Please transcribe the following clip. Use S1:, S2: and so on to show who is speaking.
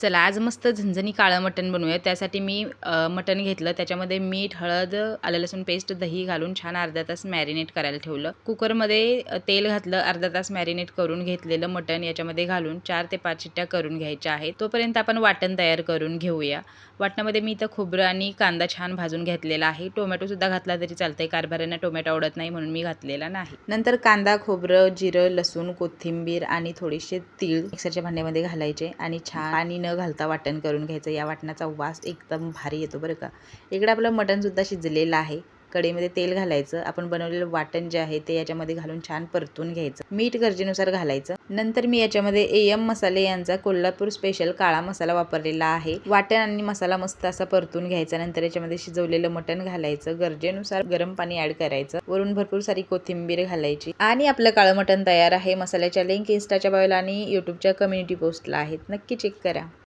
S1: चला आज मस्त झणझणी काळं मटण बनवूया. त्यासाठी मी मटण घेतलं. त्याच्यामध्ये मीठ, हळद, आलं लसूण पेस्ट, दही घालून छान अर्धा तास मॅरिनेट करायला ठेवलं. कुकरमध्ये तेल घातलं. अर्धा तास मॅरिनेट करून घेतलेलं मटण याच्यामध्ये घालून 4 ते 5 शिट्ट्या करून घ्यायच्या आहेत. तोपर्यंत आपण वाटण तयार करून घेऊया. वाटणामध्ये मी इथं खोबरं आणि कांदा छान भाजून घेतलेला आहे. टोमॅटोसुद्धा घातला तरी चालतंय. कारभाऱ्यांना टोमॅटो आवडत नाही म्हणून मी घातलेला नाही. नंतर कांदा, खोबरं, जिरं, लसूण, कोथिंबीर आणि थोडेसे तीळ मिक्सरच्या भांड्यामध्ये घालायचे आणि छान पाणी न घालता वाटण करून घ्यायचं. या वाटणाचा वास एकदम भारी येतो बरं का. इकडे आपलं मटण सुद्धा शिजलेलं आहे. कढईमध्ये तेल घालायचं. आपण बनवलेलं वाटण जे आहे ते याच्यामध्ये घालून छान परतून घ्यायचं. मीठ गरजेनुसार घालायचं. नंतर मी याच्यामध्ये AM मसाले यांचा कोल्हापूर स्पेशल काळा मसाला वापरलेला आहे. वाटण आणि मसाला मस्त असा परतून घ्यायचा. नंतर याच्यामध्ये शिजवलेलं मटण घालायचं. गरजेनुसार गरम पाणी ऍड करायचं. वरून भरपूर सारी कोथिंबीर घालायची आणि आपलं काळं मटण तयार आहे. मसाल्याच्या लिंक इन्स्टाच्या बायोला आणि यूट्यूबच्या कम्युनिटी पोस्टला आहेत. नक्की चेक करा.